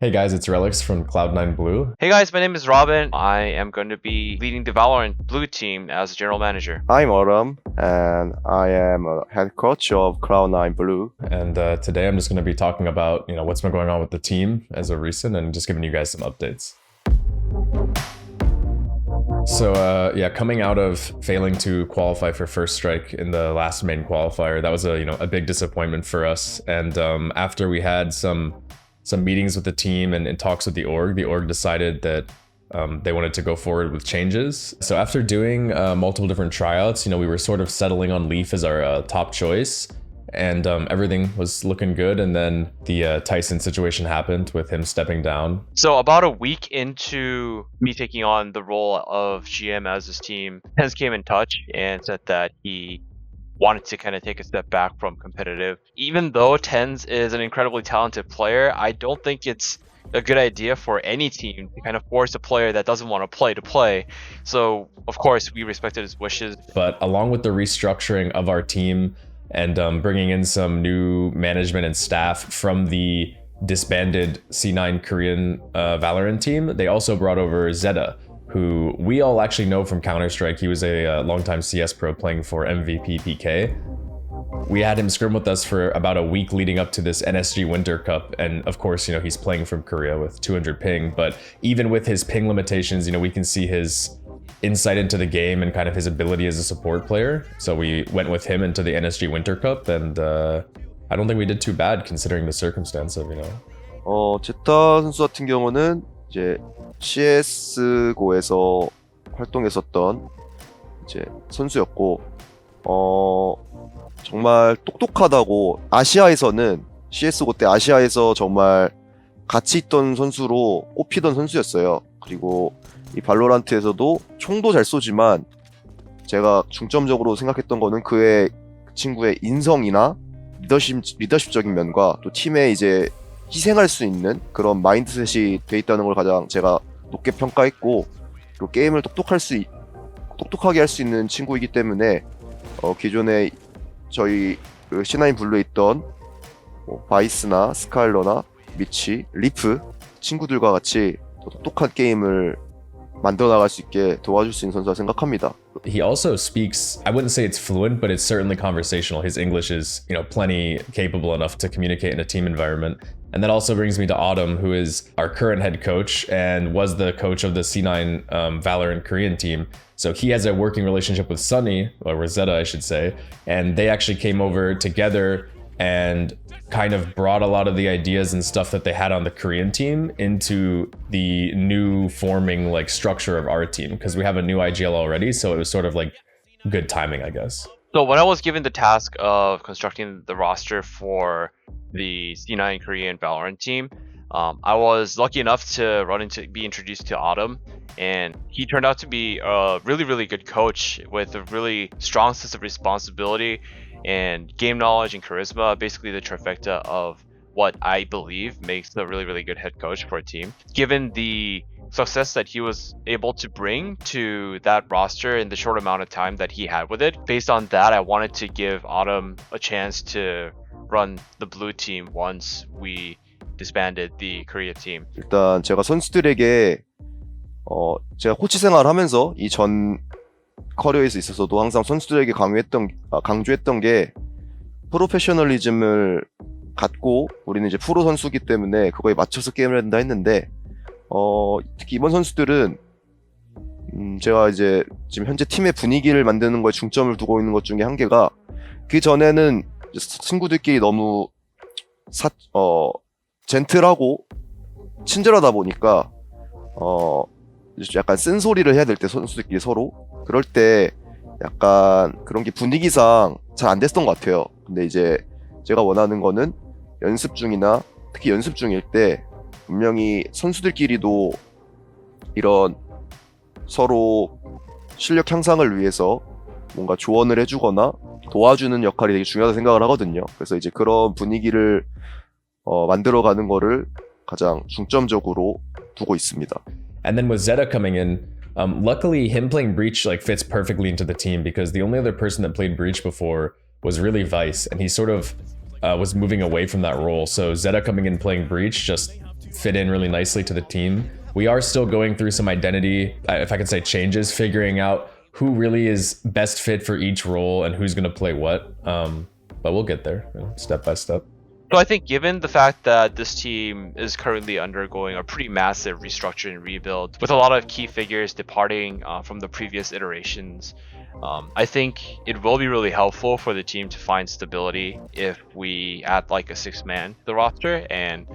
Hey guys, it's Relics from Cloud9 Blue. Hey guys, my name is Robin. I am going to be leading the Valorant Blue team as general manager. I'm Autumn, and I am a head coach of Cloud9 Blue. And today I'm just going to be talking about, what's been going on with the team as of recent and just giving you guys some updates. So yeah, coming out of failing to qualify for First Strike in the last main qualifier, that was a big disappointment for us. And after we had some meetings with the team and talks with the org decided that they wanted to go forward with changes. So after doing multiple different tryouts, we were sort of settling on Leaf as our top choice, and everything was looking good. And then the Tyson situation happened with him stepping down. So about a week into me taking on the role of GM as his team, Pence came in touch and said that he wanted to kind of take a step back from competitive. Even though Tens is an incredibly talented player, I don't think it's a good idea for any team to kind of force a player that doesn't want to play. So of course we respected his wishes. But along with the restructuring of our team and bringing in some new management and staff from the disbanded C9 Korean Valorant team, they also brought over Zetta, who we all actually know from Counter-Strike. He was a longtime CS pro playing for MVP PK. We had him scrim with us for about a week leading up to this NSG Winter Cup, and of course, he's playing from Korea with 200 ping, but even with his ping limitations, we can see his insight into the game and kind of his ability as a support player. So we went with him into the NSG Winter Cup, and I don't think we did too bad considering the circumstance of, 제타 선수 같은 경우는 이제 CSGO에서 활동했었던 이제 선수였고, 정말 똑똑하다고 아시아에서는 CSGO 때 아시아에서 정말 가치 있던 선수로 꼽히던 선수였어요. 그리고 이 발로란트에서도 총도 잘 쏘지만 제가 중점적으로 생각했던 거는 그 친구의 인성이나 리더십적인 면과 또 팀에 이제 희생할 수 있는 그런 마인드셋이 돼 있다는 걸 가장 제가 높게 평가했고, 그리고 게임을 똑똑하게 할 수 있는 친구이기 때문에 기존에 저희 그 C9 블루에 있던 바이스나 스카일러나 미치, 리프 친구들과 같이 더 똑똑한 게임을 만들어 나갈 수 있게 도와줄 수 있는 선수라 생각합니다. He also speaks, I wouldn't say it's fluent, but it's certainly conversational. His English is, plenty capable enough to communicate in a team environment. And that also brings me to Autumn, who is our current head coach and was the coach of the C9 Valorant Korean team. So he has a working relationship with Sunny, or with Zetta, I should say. And they actually came over together and kind of brought a lot of the ideas and stuff that they had on the Korean team into the new forming structure of our team, because we have a new IGL already. So it was sort of good timing, I guess. So when I was given the task of constructing the roster for the C9 Korean Valorant team, I was lucky enough to be introduced to Autumn, and he turned out to be a really, really good coach with a really strong sense of responsibility and game knowledge and charisma, basically the trifecta of what I believe makes a really, really good head coach for a team. Given the success that he was able to bring to that roster in the short amount of time that he had with it, based on that, I wanted to give Autumn a chance to run the blue team once we disbanded the Korea team. 일단 제가 선수들에게 제가 코치 생활을 하면서 이 전 커리어에 있어서도 항상 선수들에게 강조했던 게 프로페셔널리즘을 갖고, 우리는 이제 프로 선수기 때문에 그거에 맞춰서 게임을 해야 된다 했는데, 특히 이번 선수들은 제가 이제 지금 현재 팀의 분위기를 만드는 거에 중점을 두고 있는 것 중에 한 개가, 그 전에는 친구들끼리 너무 젠틀하고 친절하다 보니까 약간 쓴소리를 해야 될 때 선수들끼리 서로 그럴 때 약간 그런 게 분위기상 잘 안 됐던 것 같아요. 근데 이제 제가 원하는 거는 특히 연습 중일 때 분명히 선수들끼리도 이런 서로 실력 향상을 위해서 뭔가 조언을 해주거나 도와주는 역할이 되게 중요하다고 생각을 하거든요. 그래서 이제 그런 분위기를 만들어가는 거를 가장 중점적으로 두고 있습니다. And then with Zetta coming in, luckily him playing Breach fits perfectly into the team, because the only other person that played Breach before was really Vice, and he sort of was moving away from that role. So Zetta coming in playing Breach just fit in really nicely to the team. We are still going through some identity, if I could say changes, figuring out who really is best fit for each role and who's going to play what. But we'll get there, step by step. So I think given the fact that this team is currently undergoing a pretty massive restructuring and rebuild, with a lot of key figures departing from the previous iterations, I think it will be really helpful for the team to find stability if we add like a 6-man to the roster and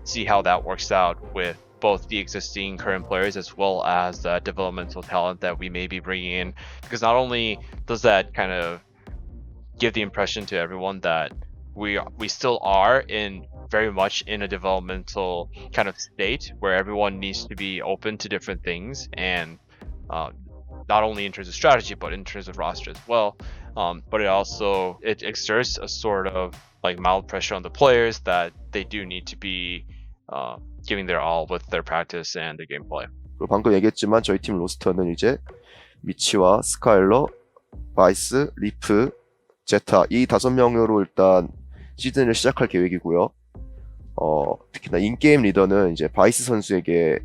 see how that works out with both the existing current players as well as the developmental talent that we may be bringing in. Because not only does that kind of give the impression to everyone that we still are very much in a developmental kind of state where everyone needs to be open to different things, and not only in terms of strategy but in terms of roster as well. But it exerts a sort of like mild pressure on the players that they do need to be giving their all with their practice and their gameplay. 그리고 방금 얘기했지만 저희 팀 로스터는 이제 미치와 스카일러, 바이스, 리프, 제타 이 5명으로 일단 시즌을 시작할 계획이고요. 특히나 인게임 리더는 이제 바이스 선수에게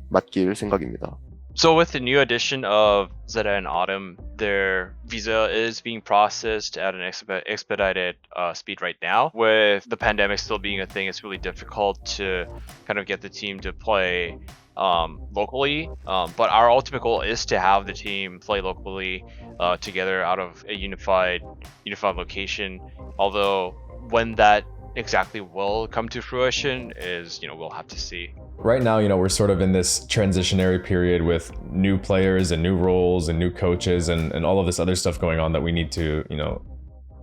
맡길 생각입니다. So with the new addition of Zetta and Autumn, their visa is being processed at an expedited speed right now. With the pandemic still being a thing, it's really difficult to kind of get the team to play locally. But our ultimate goal is to have the team play locally together out of a unified location. Although when that exactly will come to fruition is, we'll have to see. Right now, we're sort of in this transitionary period with new players and new roles and new coaches and all of this other stuff going on that we need to,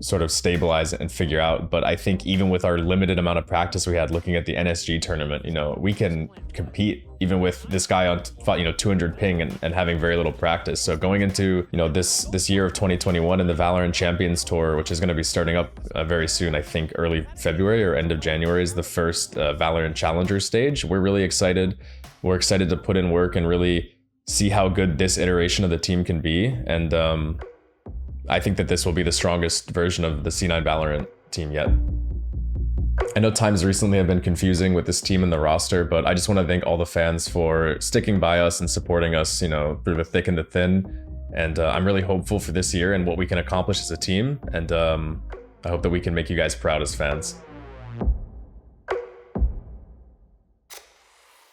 sort of stabilize and figure out. But I think even with our limited amount of practice we had looking at the NSG tournament, we can compete even with this guy on 200 ping and having very little practice. So going into this year of 2021 and the Valorant Champions Tour, which is going to be starting up very soon, I think early February or end of January is the first Valorant Challenger stage. We're really excited. We're excited to put in work and really see how good this iteration of the team can be. And I think that this will be the strongest version of the C9 Valorant team yet. I know times recently have been confusing with this team and the roster, but I just want to thank all the fans for sticking by us and supporting us, through the thick and the thin. And I'm really hopeful for this year and what we can accomplish as a team. And I hope that we can make you guys proud as fans.